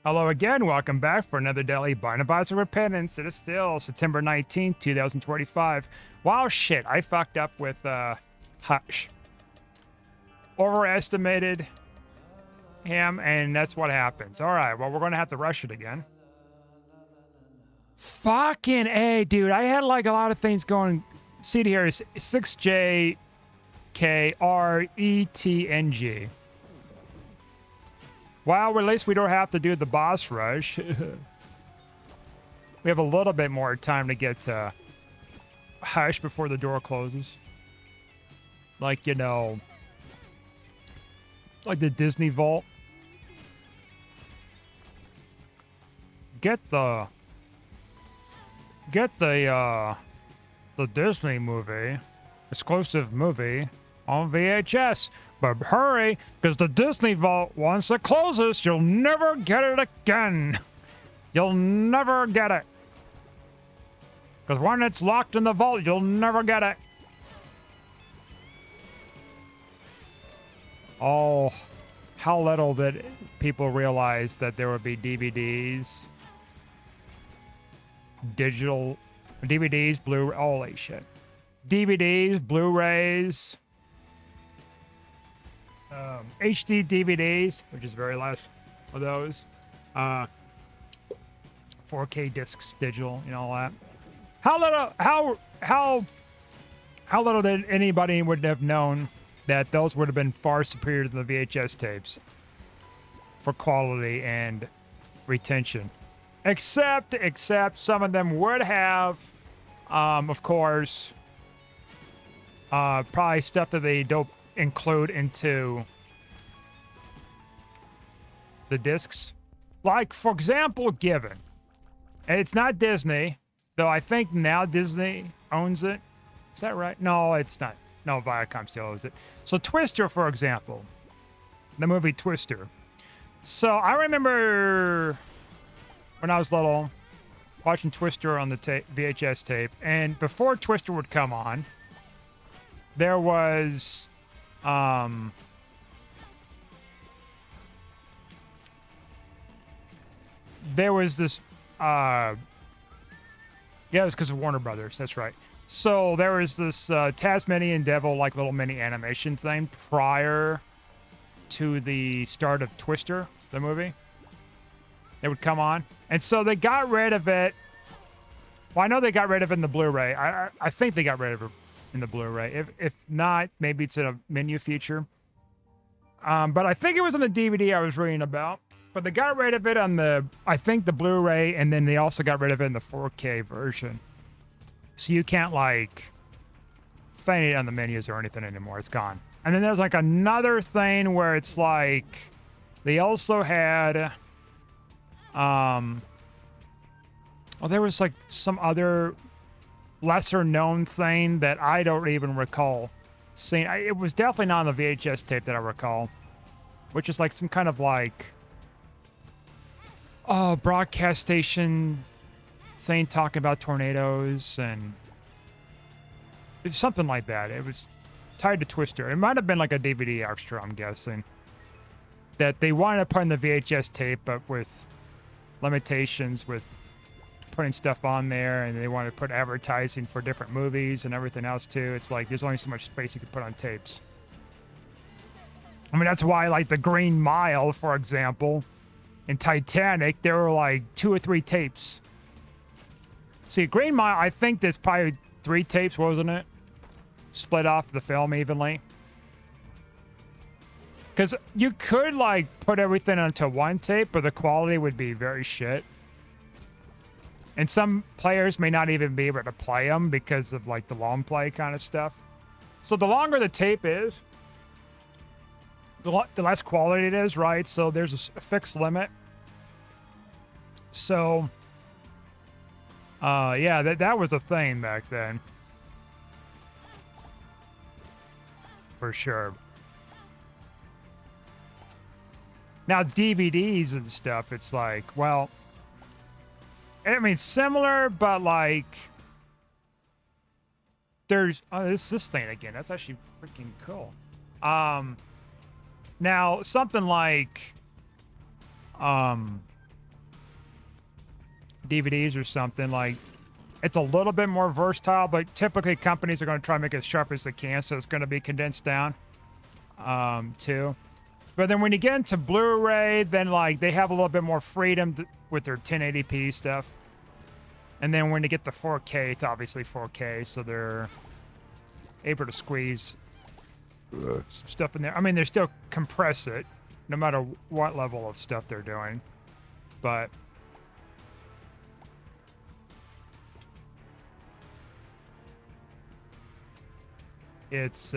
Hello again, welcome back for another daily Barnabas of Repentance. It is still September 19th, 2025. Wow, shit, I fucked up with, Hush. Overestimated him, and that's what happens. Alright, well, we're gonna have to rush it again. Fucking A, dude, I had, like, a lot of things going. See here, is 6JKRETNG. Well, at least we don't have to do the boss rush. We have a little bit more time to get to Hush before the door closes. Like, you know, like the Disney Vault. Get the Disney movie, exclusive movie on VHS. But hurry, because the Disney Vault, once it closes, you'll never get it again. You'll never get it. Because when it's locked in the vault, you'll never get it. Oh, how little did people realize that there would be DVDs, digital DVDs, holy shit. DVDs, Blu-rays, HD DVDs, which is very less of those, 4K discs, digital, you know, all that. How little did anybody would have known that those would have been far superior to the VHS tapes for quality and retention. Except some of them would have, of course, probably stuff that they don't include into the discs. Like, for example, Given. And it's not Disney, though I think now Disney owns it. Is that right? No, it's not. No, Viacom still owns it. So Twister, for example. The movie Twister. So I remember when I was little, watching Twister on the VHS tape. And before Twister would come on, there was this yeah, it was because of Warner Brothers, that's right. So there was this Tasmanian Devil, like, little mini animation thing prior to the start of Twister, the movie. It would come on, and so they got rid of it. Well, I know they got rid of it in the Blu-ray. I think they got rid of it in the Blu-ray. If not, maybe it's in a menu feature. But I think it was on the DVD I was reading about. But they got rid of it on I think the Blu-ray, and then they also got rid of it in the 4K version. So you can't, like, find it on the menus or anything anymore. It's gone. And then there's, like, another thing where it's, like, they also had, well, there was, like, some other lesser-known thing that I don't even recall seeing. It was definitely not on the VHS tape that I recall, which is, like, some kind of, like, broadcast station thing talking about tornadoes, and it's something like that. It was tied to Twister. It might have been like a DVD extra, I'm guessing, that they wanted to put in the VHS tape, but with limitations with putting stuff on there, and they wanted to put advertising for different movies and everything else too. It's like there's only so much space you can put on tapes. I mean, that's why, like, the Green Mile, for example, in Titanic, there were like 2 or 3 tapes. See, Green Mile, I think there's probably 3 tapes, wasn't it? Split off the film evenly. Because you could, like, put everything onto one tape, but the quality would be very shit. And some players may not even be able to play them because of, like, the long play kind of stuff. So the longer the tape is, the less quality it is, right? So there's a fixed limit. So, yeah, that was a thing back then. For sure. Now, DVDs and stuff, it's like, well, I mean, similar, but, like, there's, this thing again. That's actually freaking cool. Now, something like, DVDs or something, like, it's a little bit more versatile, but typically companies are going to try to make it as sharp as they can, so it's going to be condensed down, too. But then when you get into Blu-ray, then, like, they have a little bit more freedom with their 1080p stuff. And then when you get the 4K, it's obviously 4K, so they're able to squeeze some stuff in there. I mean, they still compress it, no matter what level of stuff they're doing. But it's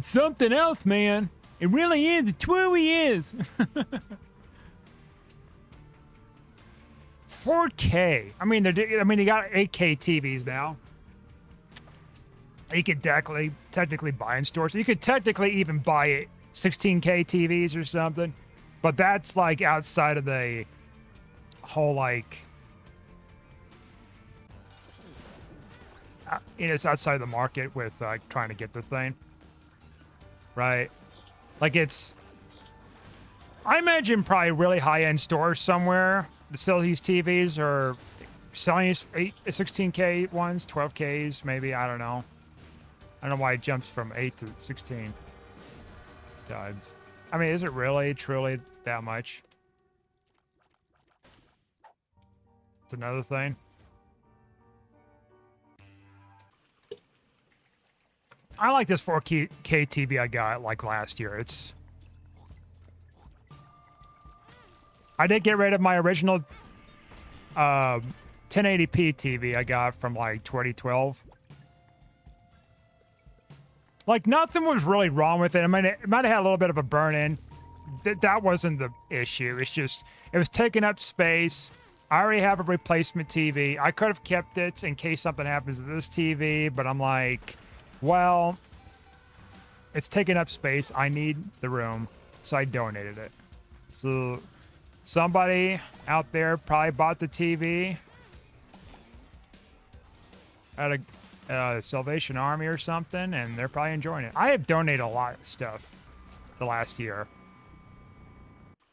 something else, man. It really is. It truly is. 4K. I mean, they got 8K TVs now. You could technically buy in stores. You could technically even buy 16K TVs or something, but that's like outside of the whole like. It's outside of the market with trying to get the thing. Right. Like I imagine probably really high-end stores somewhere that sell these TVs or selling these 16K ones, 12Ks, maybe, I don't know. I don't know why it jumps from 8 to 16 times. I mean, is it really, truly that much? It's another thing. I like this 4K TV I got like last year. I did get rid of my original 1080p TV I got from like 2012. Like nothing was really wrong with it. I mean, it might have had a little bit of a burn-in. That wasn't the issue. It's just, it was taking up space. I already have a replacement TV. I could have kept it in case something happens to this TV, but I'm like, well, it's taking up space. I need the room, so I donated it. So somebody out there probably bought the TV at a Salvation Army or something, and they're probably enjoying it. I have donated a lot of stuff the last year.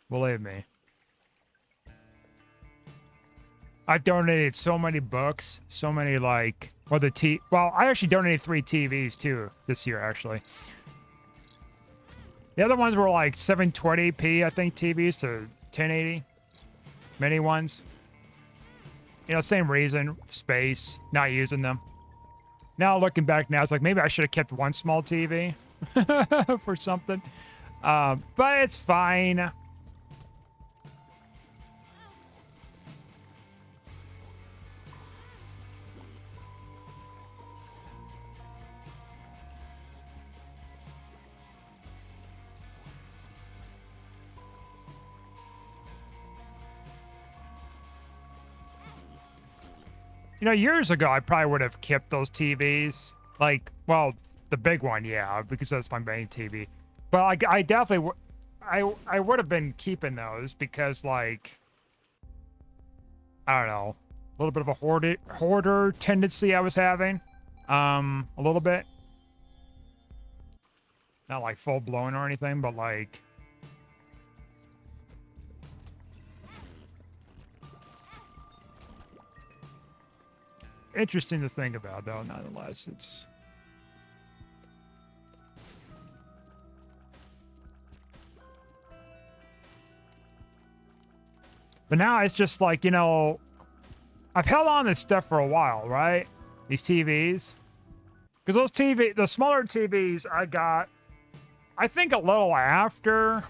Believe me. I've donated so many books, so many like, well, I actually donated 3 TVs too this year, actually. The other ones were like 720p, I think, TVs to 1080. Mini ones. You know, same reason, space, not using them. Now looking back now, it's like maybe I should have kept one small TV for something. But it's fine. You know, years ago, I probably would have kept those TVs. Like, well, the big one, yeah, because that's my main TV. But I definitely, I would have been keeping those because, like, I don't know, a little bit of a hoarder tendency I was having, a little bit. Not like full blown or anything, but like. Interesting to think about, though, nonetheless. It's. But now it's just like, you know, I've held on to this stuff for a while, right? These TVs. Because the smaller TVs I got, I think a little after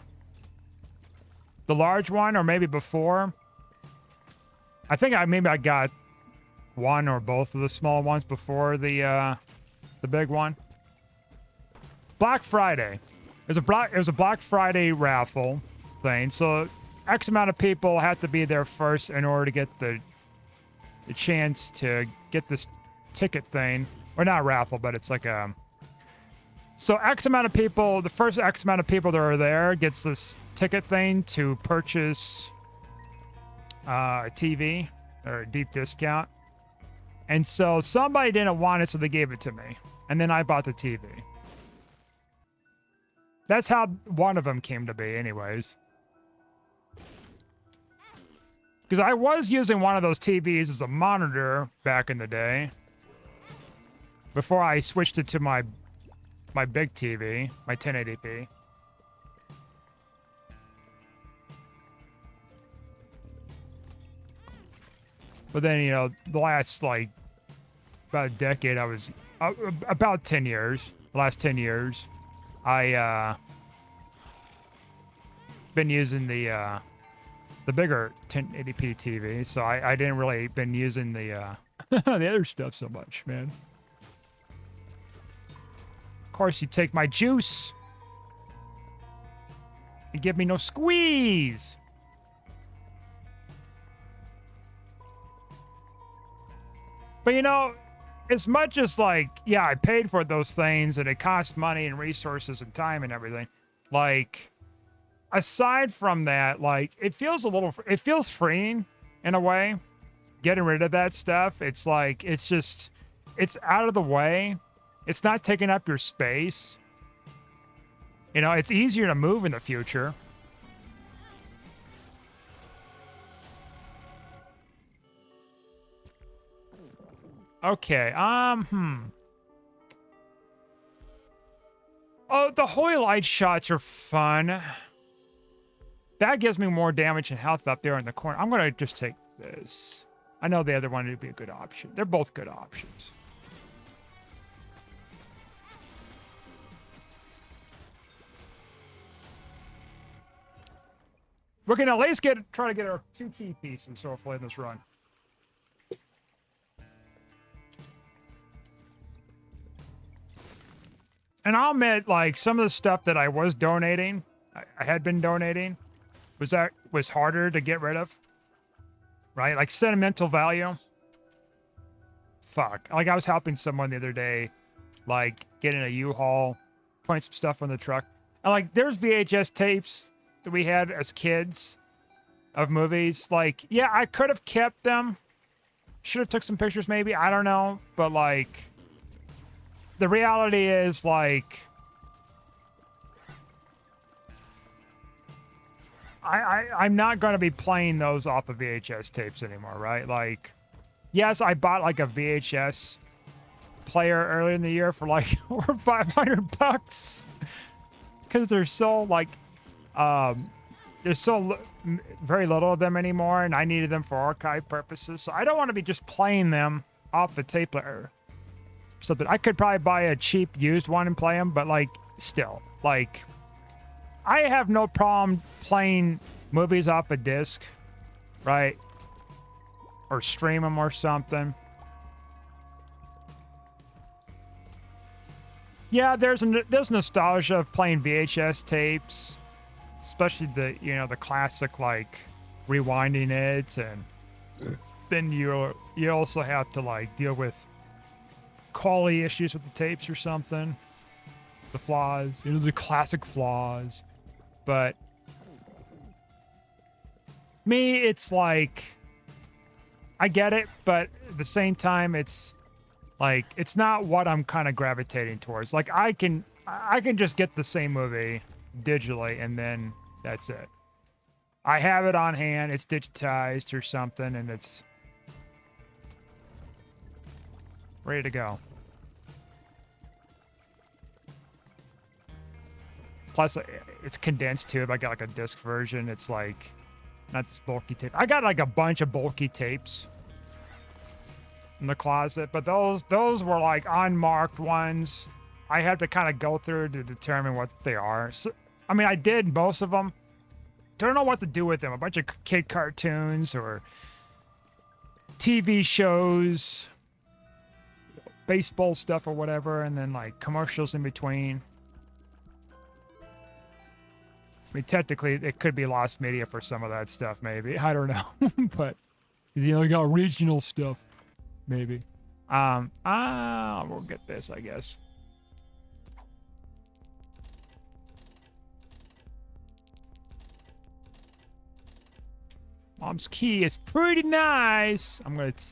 the large one, or maybe before. I think maybe I got one or both of the small ones before the big one. Black Friday. It was a Black Friday raffle thing, so X amount of people have to be there first in order to get the chance to get this ticket thing. Or not raffle, but it's like a. So X amount of people, the first X amount of people that are there gets this ticket thing to purchase a TV or a deep discount. And so somebody didn't want it, so they gave it to me. And then I bought the TV. That's how one of them came to be, anyways. Because I was using one of those TVs as a monitor back in the day. Before I switched it to my big TV, my 1080p. But then, you know, the last, like, about a decade, I was... about 10 years. The last 10 years. I, been using the bigger 1080p TV, so I didn't really been using the the other stuff so much, man. Of course, you take my juice and give me no squeeze. But you know, as much as like, yeah, I paid for those things and it cost money and resources and time and everything, like, aside from that, like, it feels freeing in a way, getting rid of that stuff. It's like, it's just, it's out of the way. It's not taking up your space. You know, it's easier to move in the future. Okay, Oh, the holy light shots are fun. That gives me more damage and health up there in the corner. I'm gonna just take this. I know the other one would be a good option. They're both good options. We can at least try to get our 2 key pieces, hopefully, in this run. And I'll admit, like, some of the stuff that I was donating, I had been donating, was harder to get rid of. Right? Like, sentimental value. Fuck. Like, I was helping someone the other day, like, getting a U-Haul, putting some stuff on the truck. And, like, there's VHS tapes that we had as kids of movies. Like, yeah, I could have kept them. Should have took some pictures, maybe. I don't know. But, like, the reality is, like, I'm not going to be playing those off of VHS tapes anymore, right? Like, yes, I bought, like, a VHS player earlier in the year for, like, over $500. Because they're so, like, there's very little of them anymore, and I needed them for archive purposes. So I don't want to be just playing them off the tape player. Something I could probably buy a cheap used one and play them, but like, still, like, I have no problem playing movies off a disc, right? Or stream them or something. Yeah, there's nostalgia of playing VHS tapes, especially the classic, like, rewinding it, and then you also have to, like, deal with quality issues with the tapes or something, the flaws, the classic flaws. But me, it's like, I get it, but at the same time, it's like, it's not what I'm kind of gravitating towards. Like, I can just get the same movie digitally, and then that's it. I have it on hand, it's digitized or something, and it's ready to go. Plus, it's condensed too. If I got like a disc version, it's like not this bulky tape. I got like a bunch of bulky tapes in the closet, but those were like unmarked ones. I had to kind of go through to determine what they are. So, I mean, I did most of them. Don't know what to do with them. A bunch of kid cartoons or TV shows, baseball stuff or whatever, and then like commercials in between. I mean, technically, it could be lost media for some of that stuff, maybe. I don't know. But, you got regional stuff, maybe. We'll get this, I guess. Mom's key is pretty nice. I'm going to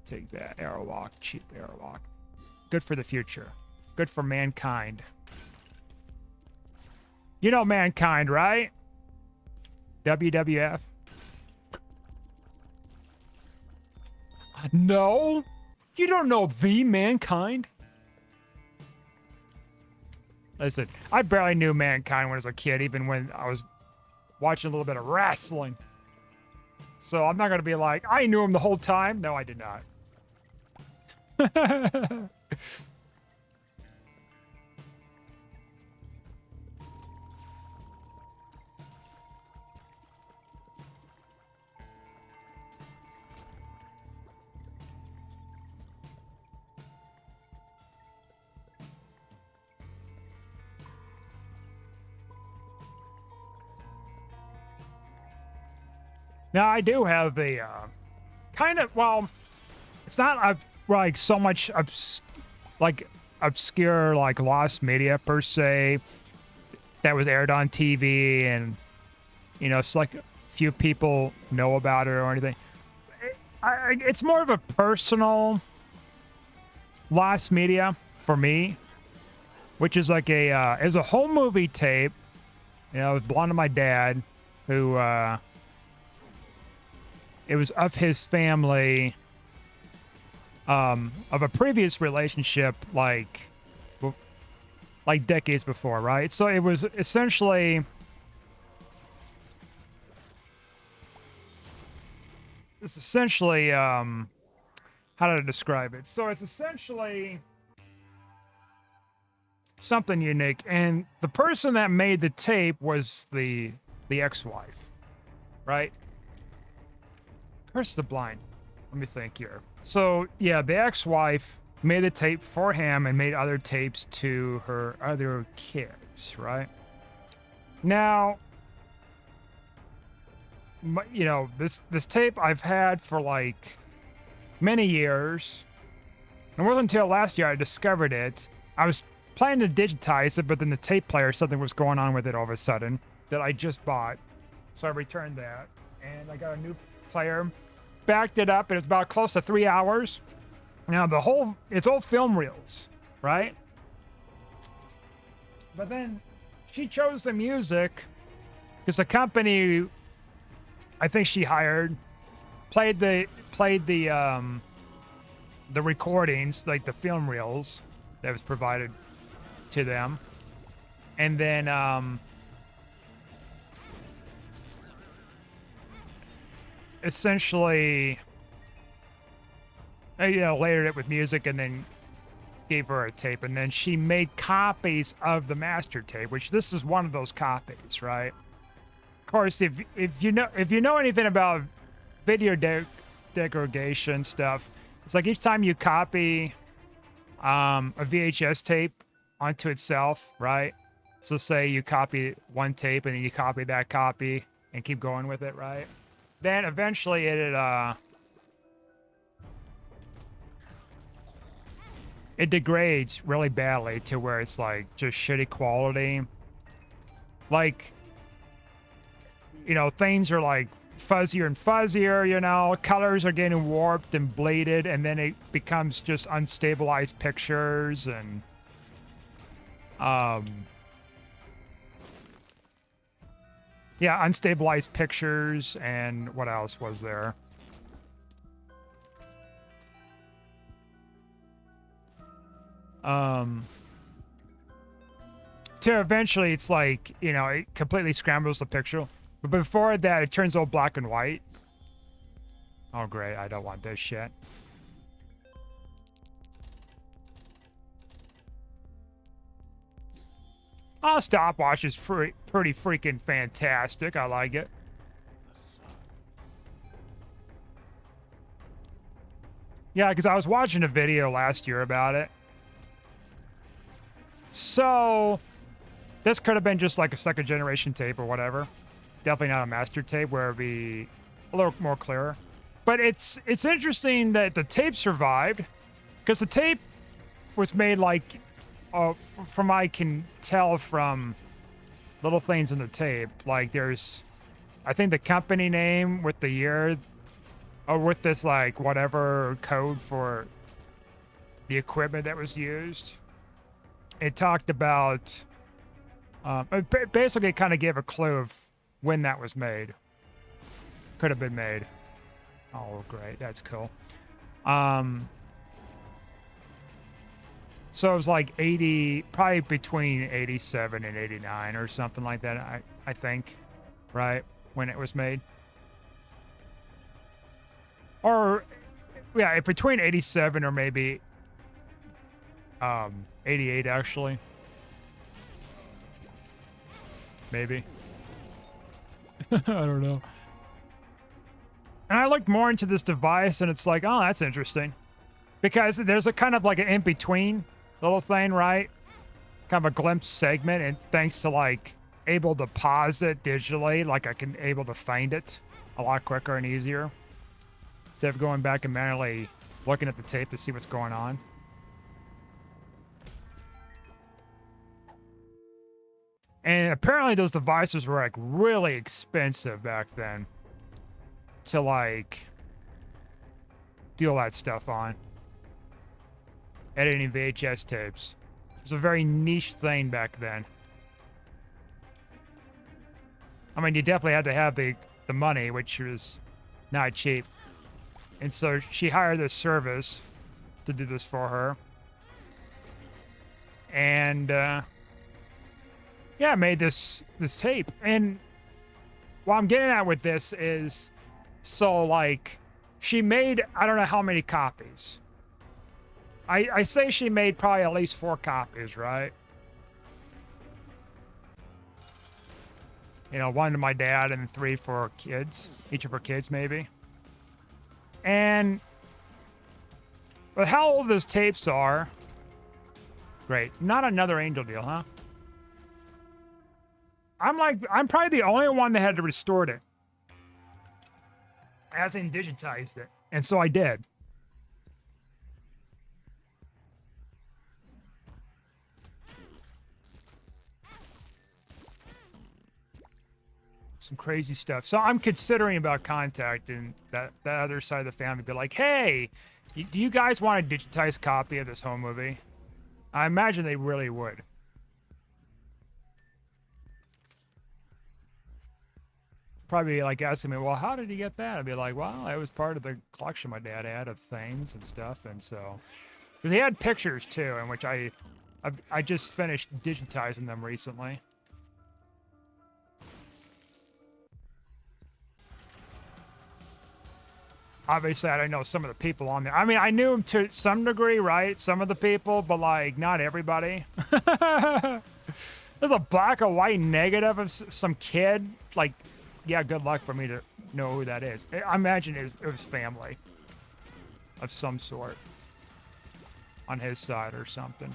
take that Airwalk, cheap Airwalk. Good for the future. Good for mankind. You know Mankind, right? WWF. No? You don't know the Mankind? Listen, I barely knew Mankind when I was a kid, even when I was watching a little bit of wrestling. So I'm not going to be like, I knew him the whole time. No, I did not. Now, I do have a kind of, well, it's not like so much obscure, like lost media per se that was aired on TV, and you know, it's like few people know about it or anything. It's more of a personal lost media for me, which is like is a home movie tape. You know, it belonged to my dad, who it was of his family, of a previous relationship, like decades before, right? So it was essentially, how to describe it? So it's essentially something unique, and the person that made the tape was the ex-wife, right? Curse the blind. Let me think here. So yeah, the ex-wife made the tape for him and made other tapes to her other kids, right? Now, you know, this tape I've had for like many years. It wasn't until last year I discovered it. I was planning to digitize it, but then the tape player, something was going on with it all of a sudden that I just bought. So I returned that, and I got a new player, backed it up, and it's about close to 3 hours. Now it's all film reels, right? But then she chose the music because the company I think she hired played the recordings, like the film reels that was provided to them, and then essentially, you know, layered it with music and then gave her a tape, and then she made copies of the master tape, which this is one of those copies, right? Of course, if you know anything about video degradation stuff, it's like each time you copy a VHS tape onto itself, right? So say you copy one tape and then you copy that copy and keep going with it, right? Then eventually it degrades really badly to where it's like just shitty quality. Like, you know, things are like fuzzier and fuzzier, you know, colors are getting warped and bleeded, and then it becomes just unstabilized pictures, and yeah, unstabilized pictures, and what else was there? To eventually it's like, you know, it completely scrambles the picture. But before that, it turns all black and white. Oh, great. I don't want this shit. Oh, stopwatch is pretty freaking fantastic. I like it. Yeah, because I was watching a video last year about it. So, this could have been just like a second generation tape or whatever. Definitely not a master tape where it'd be a little more clearer. But it's interesting that the tape survived, because the tape was made like, from I can tell from little things in the tape, like there's, I think the company name with the year, or with this like whatever code for the equipment that was used. It talked about It basically kind of gave a clue of when that was made. Could have been made. Oh, great. That's cool. So it was like 80, probably between 87 and 89 or something like that, I think, right? When it was made. Or, yeah, between 87 or maybe 88, actually. Maybe. I don't know. And I looked more into this device, and it's like, oh, that's interesting. Because there's a kind of like an in-between little thing, right? Kind of a glimpse segment, and thanks to like able to pause it digitally, like I can able to find it a lot quicker and easier. Instead of going back and manually looking at the tape to see what's going on. And apparently those devices were like really expensive back then to like do all that stuff on. Editing VHS tapes. It was a very niche thing back then. I mean, you definitely had to have the money, which was not cheap. And so she hired this service to do this for her. And yeah, made this tape. And what I'm getting at with this is, so like, she made, I don't know how many copies. I say she made probably at least 4 copies, right? You know, 1 to my dad and 3 for kids, each of her kids maybe. And with how old those tapes are, great. Not another Angel deal, huh? I'm probably the only one that had to restore it. As in digitized it. And so I did. Some crazy stuff. So I'm considering about contacting that other side of the family. Be like, hey, do you guys want a digitized copy of this home movie? I imagine they really would. Probably like asking me, well, how did you get that? I'd be like, well, it was part of the collection my dad had of things and stuff. And so, because he had pictures too, in which I just finished digitizing them recently. Obviously, I don't know some of the people on there. I mean, I knew them to some degree, right? Some of the people, but like not everybody. There's a black and white negative of some kid. Like, yeah, good luck for me to know who that is. I imagine it was family of some sort on his side or something.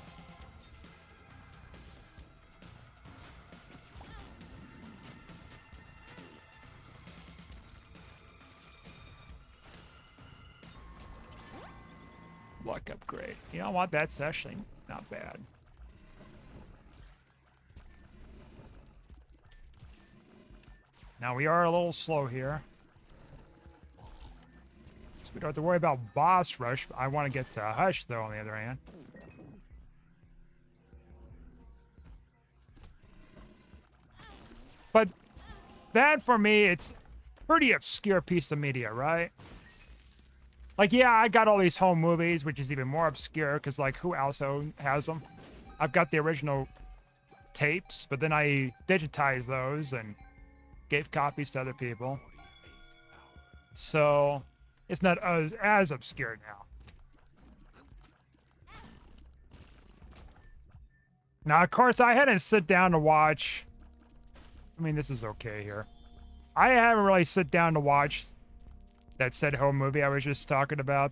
Luck upgrade. You know what? That's actually not bad. Now we are a little slow here. So we don't have to worry about boss rush. I want to get to Hush though, on the other hand. But that for me, it's a pretty obscure piece of media, right? Like, yeah, I got all these home movies, which is even more obscure, because, like, who else has them? I've got the original tapes, but then I digitized those and gave copies to other people. So, it's not as obscure now. Now, of course, I hadn't sit down to watch... I mean, this is okay here. I haven't really sit down to watch... that said home movie I was just talking about.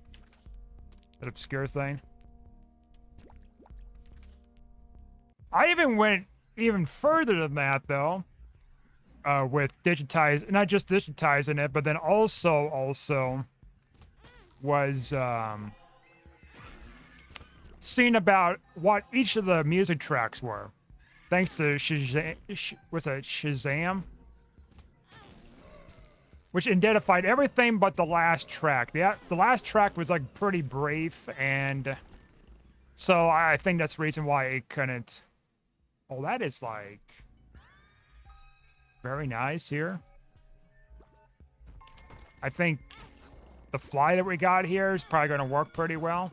That obscure thing. I even went even further than that, though. With digitize, not just digitizing it, but then also was seeing about what each of the music tracks were. Thanks to Shazam? Which identified everything but the last track. The last track was like pretty brief, and so I think that's the reason why it couldn't. Oh, that is like Very nice here. I think the fly that we got here is probably going to work pretty well.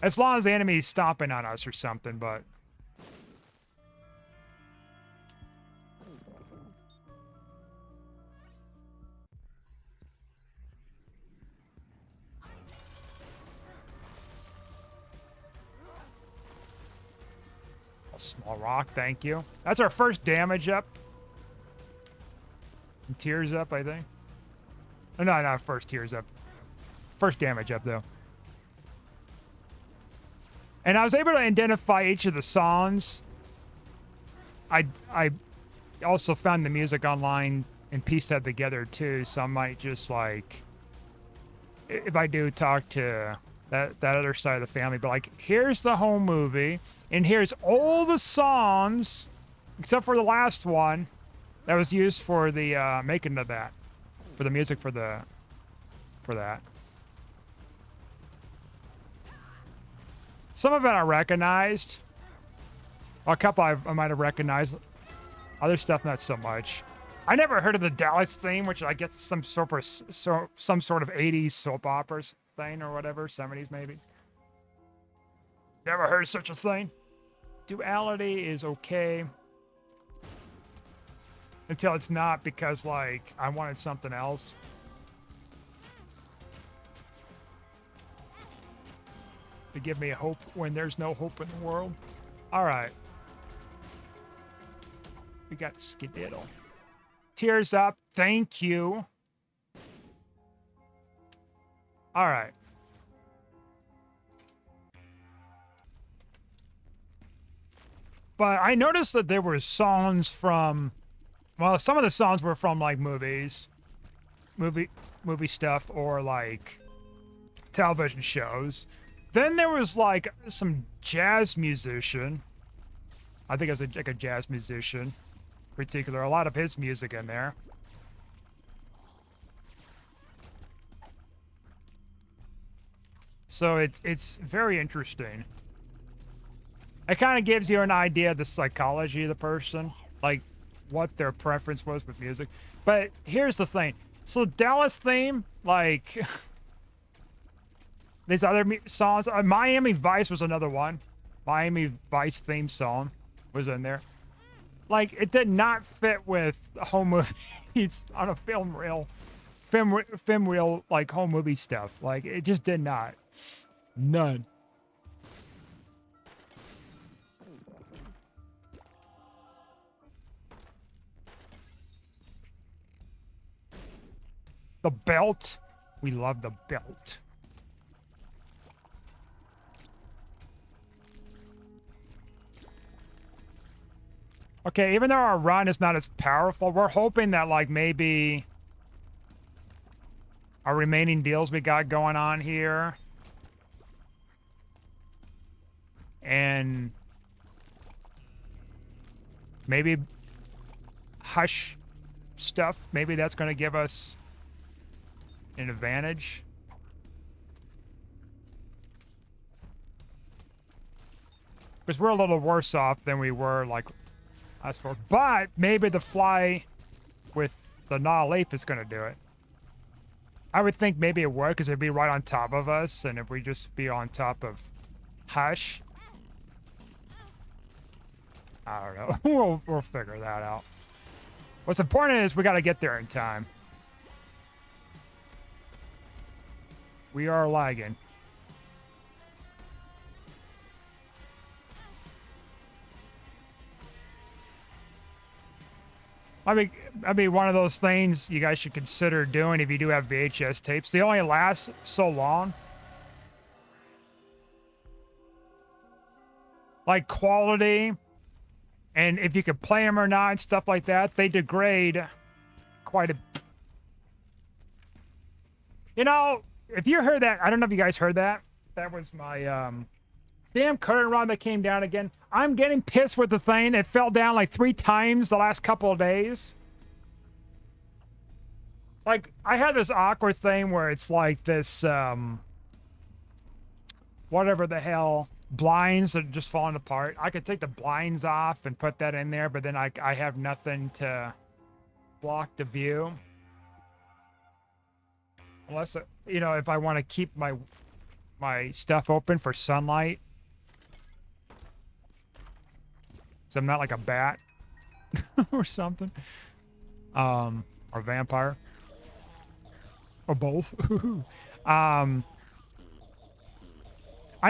As long as the enemy's stomping on us or something, but... A small rock, thank you. That's our first damage up. And tears up, I think. Oh, no, not first tears up. First damage up, though. And I was able to identify each of the songs. I also found the music online and pieced that together, too. So I might just, like... If I do talk to that other side of the family, but, like, here's the home movie... And here's all the songs, except for the last one, that was used for the making of that, for the music for that. Some of it I recognized. Well, a couple I might have recognized. Other stuff, not so much. I never heard of the Dallas theme, which I guess some sort of 80s soap operas thing or whatever, 70s maybe. Never heard of such a thing. Duality is okay. Until it's not, because, like, I wanted something else. To give me hope when there's no hope in the world. Alright. We got Skedaddle. Tears up. Thank you. Alright. But I noticed that there were songs from, well, some of the songs were from, like, movies, movie stuff, or, like, television shows. Then there was, like, some jazz musician. I think it was like a jazz musician, in particular. A lot of his music in there. So it's very interesting. It kind of gives you an idea of the psychology of the person, like what their preference was with music. But here's the thing. So Dallas theme, like these other songs, Miami Vice was another one. Miami Vice theme song was in there. Like, it did not fit with home movies on a film reel, like home movie stuff. Like, it just did not. None. The belt. We love the belt. Okay, even though our run is not as powerful, we're hoping that, like, maybe our remaining deals we got going on here and maybe hush stuff, maybe that's going to give us an advantage. Because we're a little worse off than we were, like, last for. But maybe the fly with the Gnaw Leaf is going to do it. I would think maybe it would, because it'd be right on top of us, and if we just be on top of Hush, I don't know. We'll figure that out. What's important is we got to get there in time. We are lagging. I mean, one of those things you guys should consider doing if you do have VHS tapes. They only last so long. Like quality, and if you could play them or not, and stuff like that, they degrade quite a... You know, if you heard that, I don't know if you guys heard that. That was my, damn curtain rod that came down again. I'm getting pissed with the thing. It fell down like 3 times the last couple of days. Like, I had this awkward thing where it's like this, whatever the hell, blinds that are just falling apart. I could take the blinds off and put that in there, but then I have nothing to block the view. Unless, you know, if I want to keep my stuff open for sunlight. So I'm not like a bat or something. Or vampire. Or both. I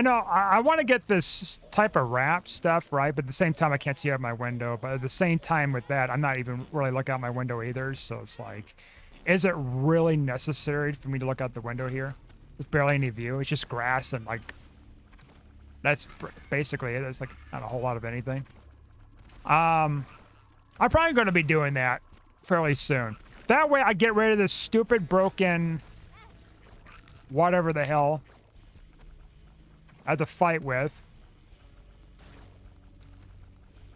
know I want to get this type of wrap stuff, right? But at the same time, I can't see out my window. But at the same time with that, I'm not even really looking out my window either. So it's like, is it really necessary for me to look out the window here? There's barely any view. It's just grass and like, that's basically it. It's like not a whole lot of anything. I'm probably going to be doing that fairly soon. That way I get rid of this stupid broken whatever the hell I had to fight with.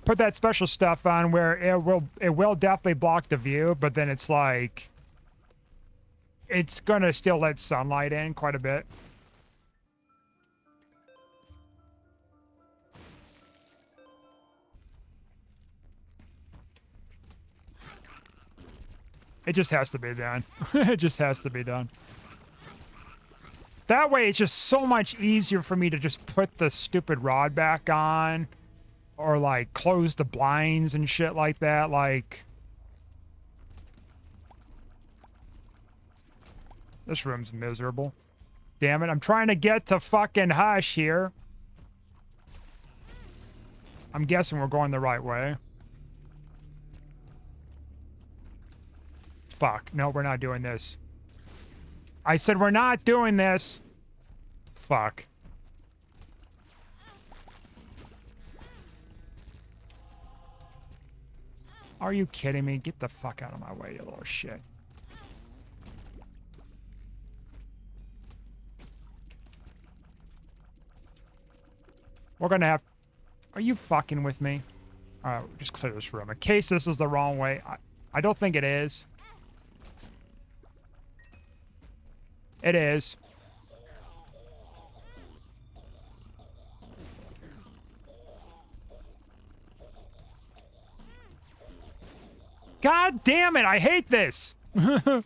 Put that special stuff on where it will definitely block the view, but then it's like it's gonna still let sunlight in quite a bit. It just has to be done. It just has to be done. That way, it's just so much easier for me to just put the stupid rod back on. Or, like, close the blinds and shit like that. Like, this room's miserable. Damn it, I'm trying to get to fucking Hush here. I'm guessing we're going the right way. Fuck, no, we're not doing this. I said we're not doing this. Fuck. Are you kidding me? Get the fuck out of my way, you little shit. We're gonna have... Are you fucking with me? Alright, just clear this room. In case this is the wrong way. I don't think it is. It is. God damn it, I hate this! I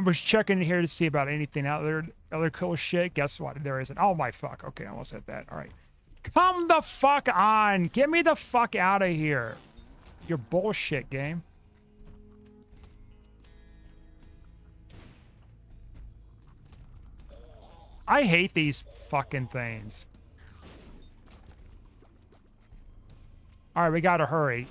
was checking here to see about anything out there, other cool shit. Guess what? There isn't. Oh my fuck. Okay, I almost hit that. Alright. Come the fuck on! Get me the fuck out of here. Your bullshit game. I hate these fucking things. Alright, we gotta hurry.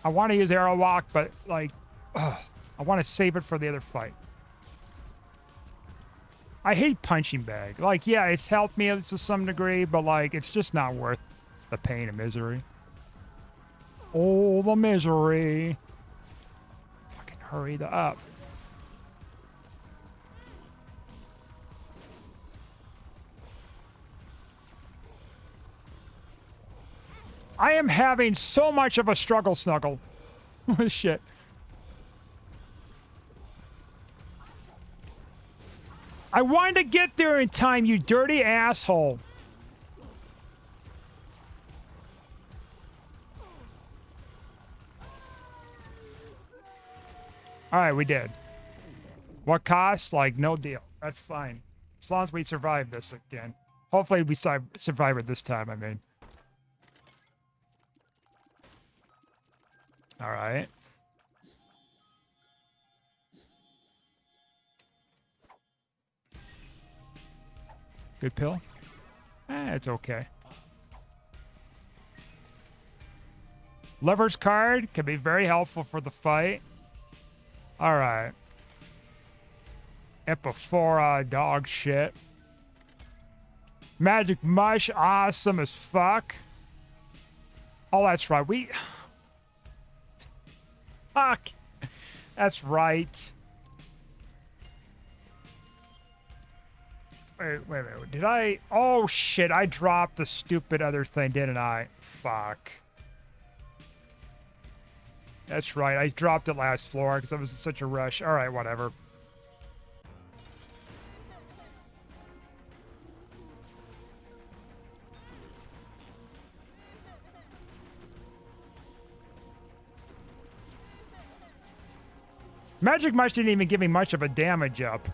I want to use arrow walk, but like, I want to save it for the other fight. I hate punching bag. Like, yeah, it's helped me to some degree, but like, it's just not worth the pain and misery. Oh, the misery. Fucking hurry the up. I am having so much of a struggle snuggle with shit. I wanted to get there in time, you dirty asshole. All right, we did. What cost? Like, no deal. That's fine. As long as we survive this again. Hopefully we survive it this time, I mean. All right. Good pill? It's okay. Lover's card can be very helpful for the fight. All right. Epiphora dog shit. Magic mush, awesome as fuck. Oh, that's right. Fuck. That's right. Wait. Did I? Oh, shit. I dropped the stupid other thing, didn't I? Fuck. That's right. I dropped it last floor because I was in such a rush. All right, whatever. Magic Mush didn't even give me much of a damage up.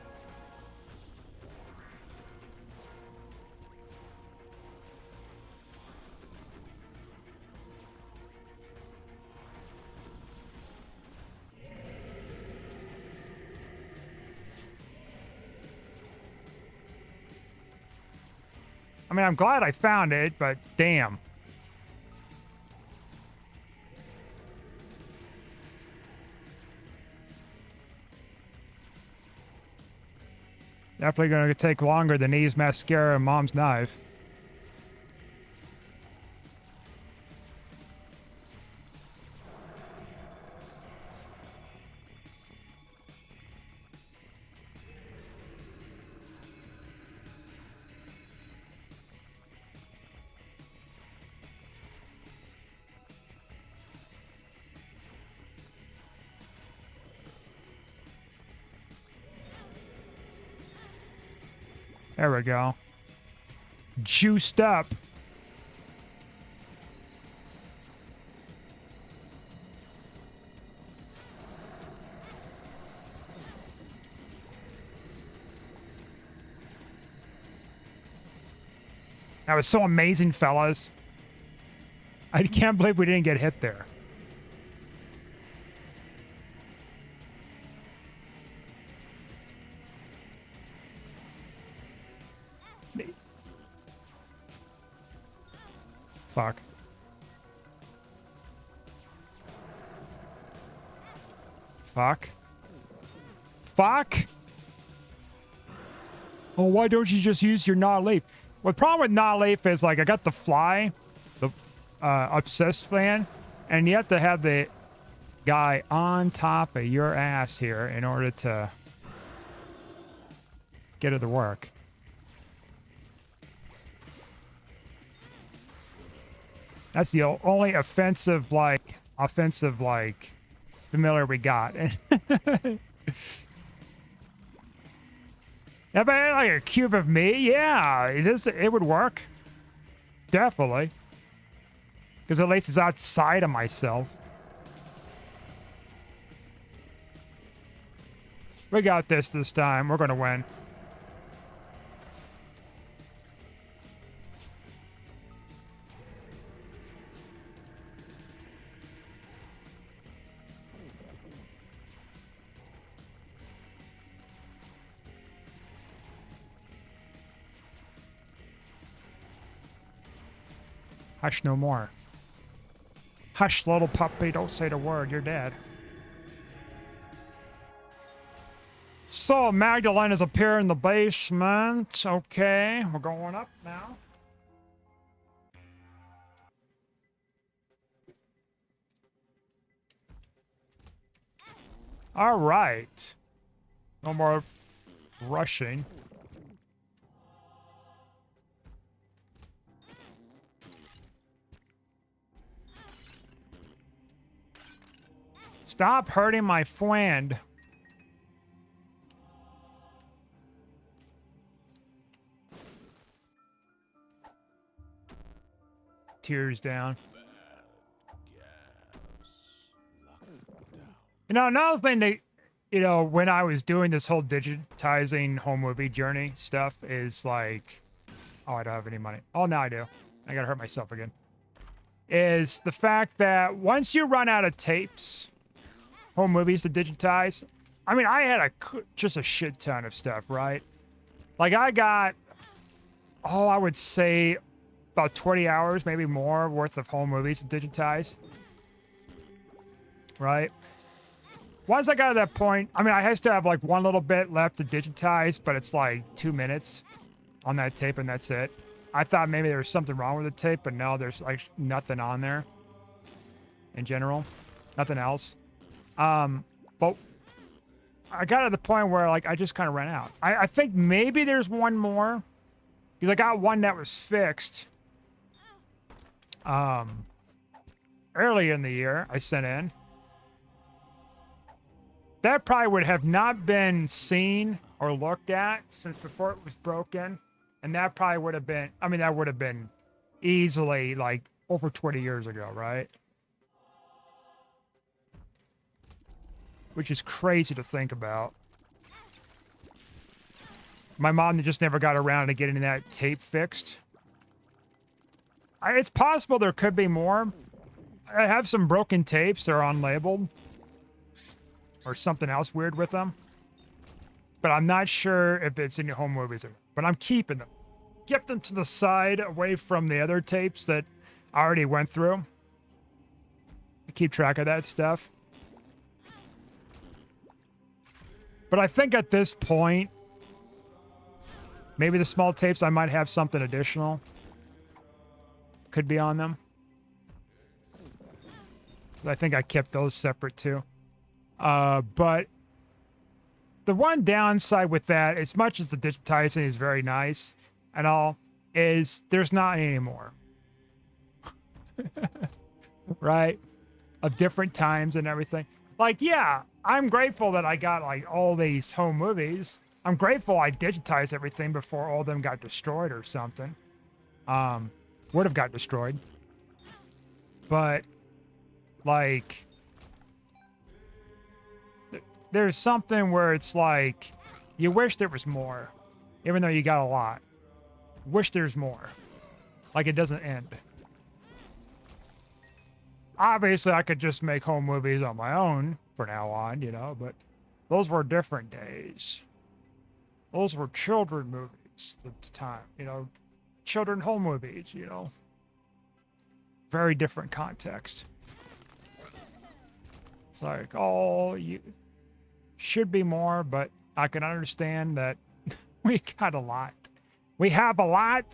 I mean, I'm glad I found it, but damn. Definitely going to take longer than Eve's mascara and Mom's knife. There we go. Juiced up. That was so amazing, fellas. I can't believe we didn't get hit there. Fuck. Fuck. Fuck! Oh, why don't you just use your Not Leaf? Well, the problem with Not Leaf is, like, I got the fly, the obsessed fan, and you have to have the guy on top of your ass here in order to get it to work. That's the only offensive, like, familiar we got. If I had, like, a cube of me, yeah, it would work. Definitely. Because at least it's outside of myself. We got this time. We're going to win. Hush no more. Hush, little puppy, don't say the word, you're dead. So, Magdalene has appeared in the basement. Okay, we're going up now. All right. No more rushing. Stop hurting my friend. Tears down. You know, another thing that, you know, when I was doing this whole digitizing home movie journey stuff is like, oh, I don't have any money. Oh, now I do. I gotta hurt myself again. Is the fact that once you run out of tapes, home movies to digitize, I mean, I had just a shit ton of stuff, right? Like I got, oh, I would say about 20 hours, maybe more, worth of home movies to digitize. Right? Once I got to that point, I mean, I still have like one little bit left to digitize, but it's like 2 minutes on that tape and that's it. I thought maybe there was something wrong with the tape, but no, there's like nothing on there in general. Nothing else. But I got to the point where like I just kind of ran out. I think maybe there's one more because I got one that was fixed early in the year. I sent in that probably would have not been seen or looked at since before it was broken. And that probably would have been, I mean, that would have been easily like over 20 years ago, right? Which is crazy to think about. My mom just never got around to getting that tape fixed. It's possible there could be more. I have some broken tapes that are unlabeled. Or something else weird with them. But I'm not sure if it's in your home movies. But I'm keeping them. Kept them to the side away from the other tapes that I already went through. I keep track of that stuff. But I think at this point, maybe the small tapes, I might have something additional. Could be on them. I think I kept those separate too. But the one downside with that, as much as the digitizing is very nice and all, is there's not any anymore. Right? Of different times and everything. Like, yeah, I'm grateful that I got like all these home movies. I'm grateful I digitized everything before all of them got destroyed or something. Would have got destroyed. But, like, there's something where it's like, you wish there was more, even though you got a lot. Wish there's more. Like, it doesn't end. Obviously, I could just make home movies on my own for now on, you know, but those were different days. Those were children movies at the time, you know, children home movies, you know. Very different context. It's like, oh, you should be more, but I can understand that we got a lot. We have a lot.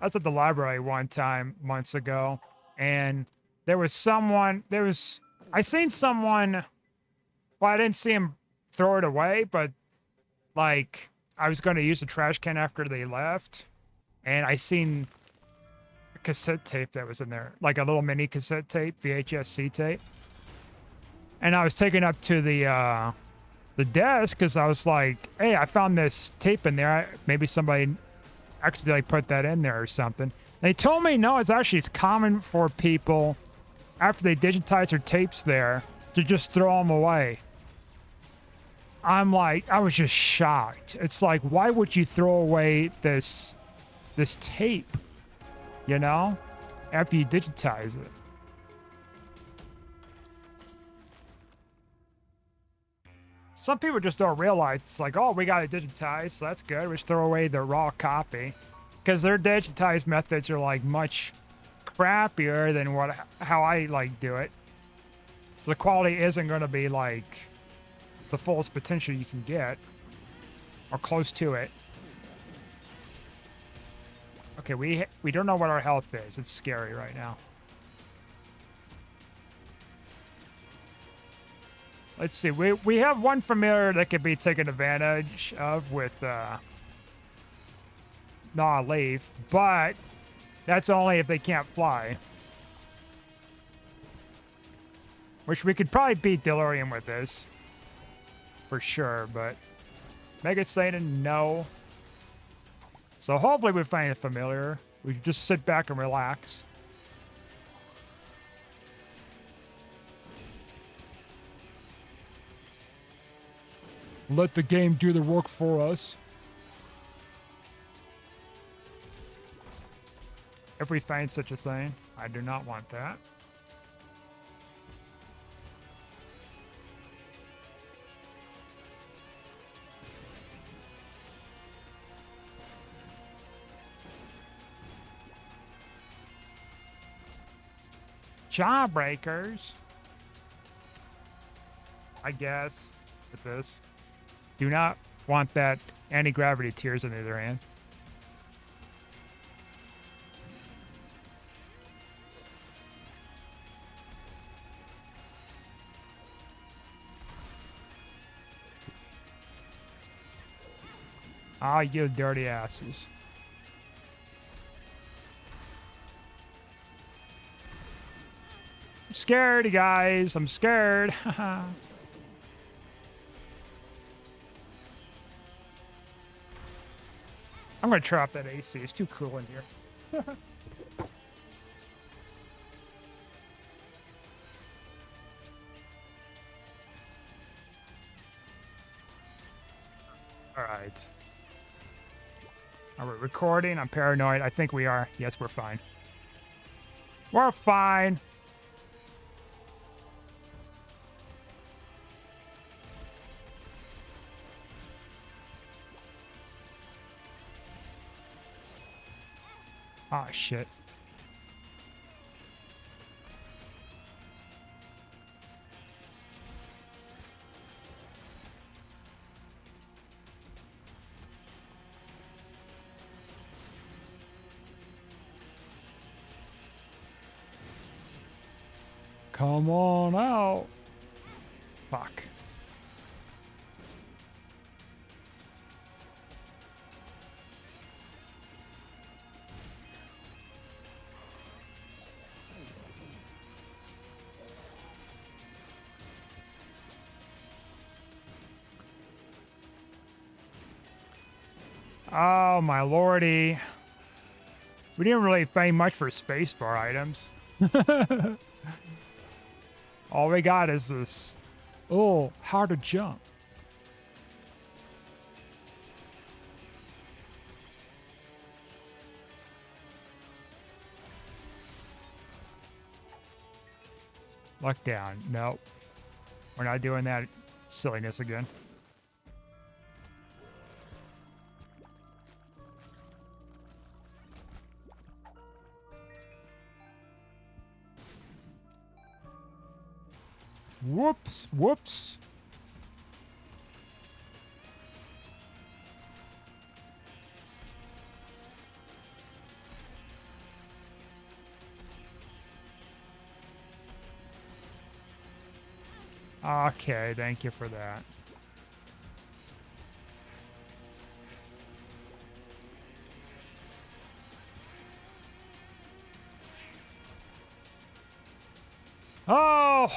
I was at the library one time months ago, and I seen someone, well, I didn't see him throw it away, but like I was going to use the trash can after they left, and I seen a cassette tape that was in there, like a little mini cassette tape, VHS-C tape. And I was taking up to the desk because I was like, hey, I found this tape in there. Maybe somebody accidentally put that in there or something. They told me, no, it's common for people, after they digitize their tapes there, to just throw them away. I'm like, I was just shocked. It's like, why would you throw away this tape, you know, after you digitize it? Some people just don't realize it's like, oh, we got it digitized, so that's good. We just throw away the raw copy. Because their digitized methods are like much crappier than how I like do it. So the quality isn't going to be like the fullest potential you can get, or close to it. Okay, we don't know what our health is. It's scary right now. Let's see. We have one familiar that could be taken advantage of with Gnaw Leaf, but that's only if they can't fly. Which we could probably beat Delirium with this. For sure, but Mega Satan, no. So hopefully we find a familiar. We can just sit back and relax. Let the game do the work for us. If we find such a thing, I do not want that. Jawbreakers, I guess, with this. Do not want that anti-gravity tears on the other hand. Ah, you dirty asses. I'm scared, guys. I'm scared. I'm gonna try up that AC. It's too cool in here. All right. Are we recording? I'm paranoid. I think we are. Yes, we're fine. We're fine. Ah, shit. Come on out. Fuck. Oh, my lordy. We didn't really pay much for spacebar items. All we got is this. Oh, how to jump. Luck down. Nope. We're not doing that silliness again. Whoops. Whoops. Okay, thank you for that. Oh!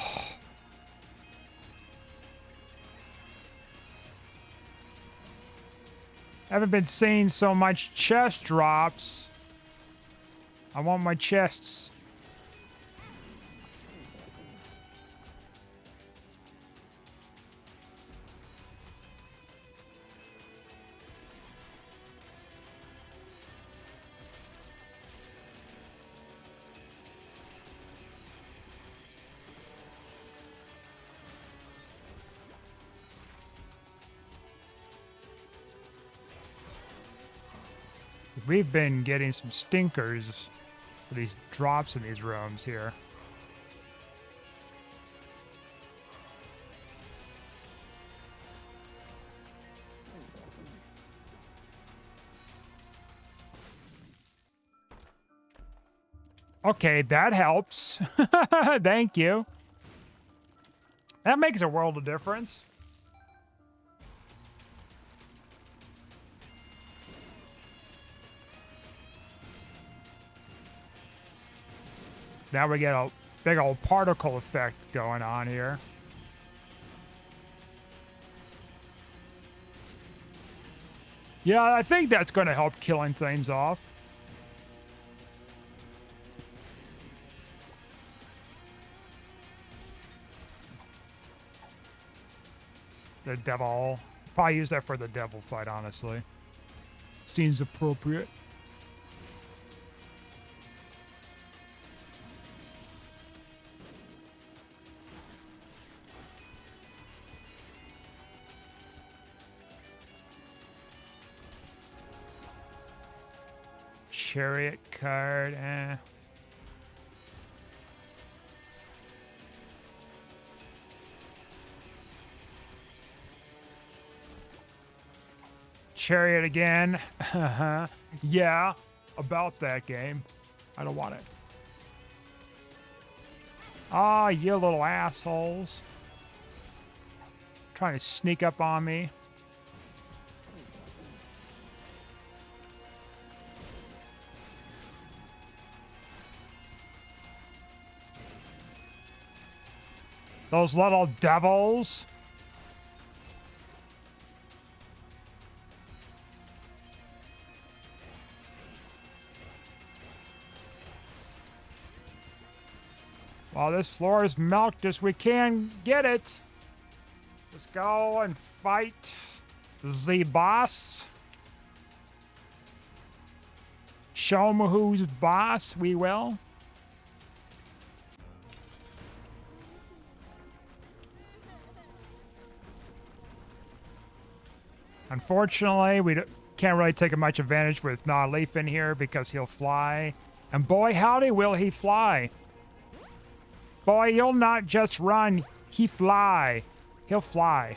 Haven't been seeing so much chest drops. I want my chests. We've been getting some stinkers for these drops in these rooms here. Okay, that helps. Thank you. That makes a world of difference. Now we get a big old particle effect going on here. Yeah, I think that's going to help killing things off. The devil. Probably use that for the devil fight, honestly. Seems appropriate. Chariot card, eh. Chariot again. Yeah, about that game. I don't want it. Ah, you little assholes. Trying to sneak up on me. Those little devils. Well, this floor is milked as we can get it. Let's go and fight the boss. Show him who's boss, we will. Unfortunately, we can't really take much advantage with Non-Leaf in here because he'll fly. And boy, howdy, will he fly. Boy, you'll not just run, he fly. He'll fly.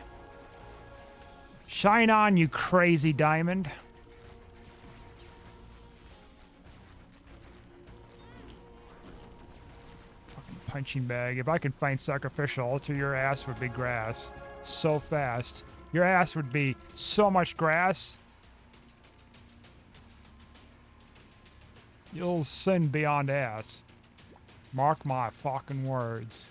Shine on, you crazy diamond. Fucking punching bag. If I could find sacrificial altar, your ass would be grass. So fast. Your ass would be so much grass. You'll sin beyond ass. Mark my fucking words.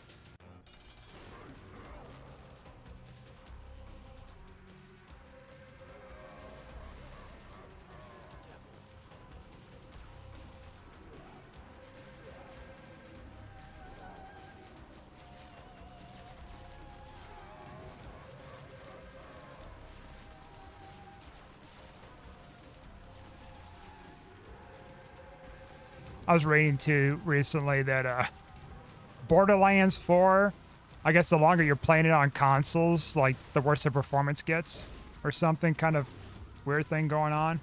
I was reading too recently that Borderlands 4, I guess the longer you're playing it on consoles, like the worse the performance gets, or something kind of weird thing going on.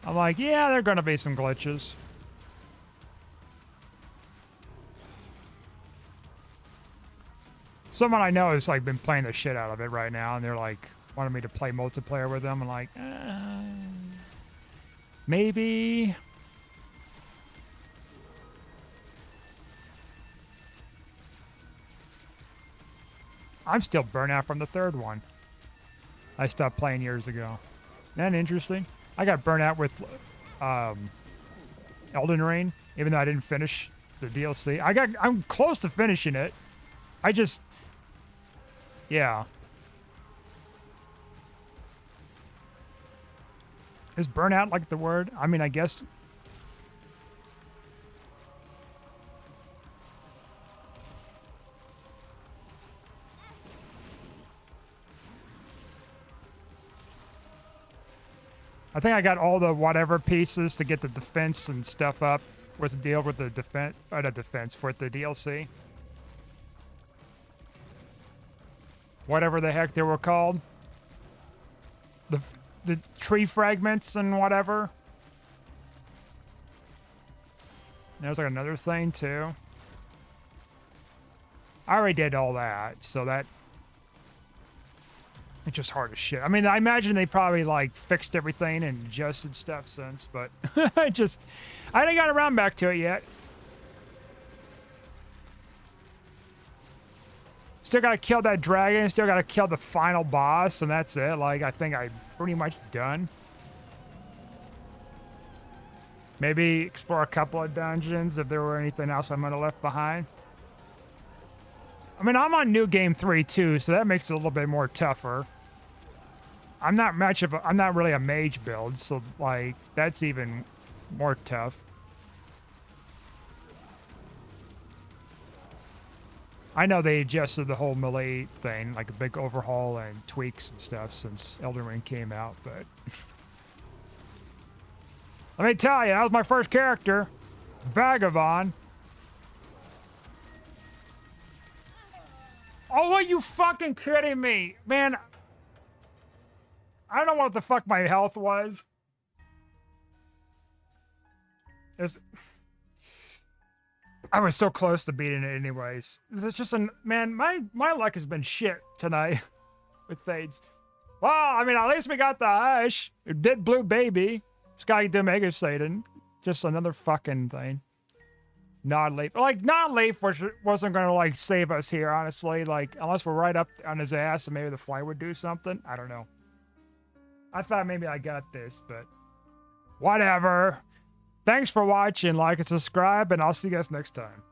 I'm like, yeah, there are gonna be some glitches. Someone I know has like been playing the shit out of it right now, and they're like wanting me to play multiplayer with them. I'm like, maybe. I'm still burnt out from the third one. I stopped playing years ago. Isn't that interesting? I got burnt out with Elden Ring, even though I didn't finish the DLC. I'm close to finishing it. I just, yeah. Is burnout like the word? I mean, I guess. I think I got all the whatever pieces to get the defense and stuff up. What's the deal with the defense? Not defense, for the DLC. Whatever the heck they were called. The tree fragments and whatever. There's like another thing too. I already did all that, so that it's just hard as shit. I mean, I imagine they probably like fixed everything and adjusted stuff since, but I didn't got around back to it yet. Still gotta kill that dragon, still gotta kill the final boss, and that's it. Like, I think I'm pretty much done. Maybe explore a couple of dungeons if there were anything else I might have left behind. I mean, I'm on New Game 3 too, so that makes it a little bit more tougher. I'm not really a mage build, so like, that's even more tough. I know they adjusted the whole melee thing, like a big overhaul and tweaks and stuff since Elden Ring came out, but let me tell you, that was my first character, Vagabond. Oh, are you fucking kidding me? Man, I don't know what the fuck my health was. I was so close to beating it anyways. It's just man, my luck has been shit tonight with Fades. Well, I mean, at least we got the Hush. Dead Blue Baby. Sky the Mega Satan. Just another fucking thing. Non-Leaf. Like, Non-Leaf wasn't gonna like save us here, honestly. Like, unless we're right up on his ass and maybe the fly would do something. I don't know. I thought maybe I got this, but whatever. Thanks for watching, like and subscribe, and I'll see you guys next time.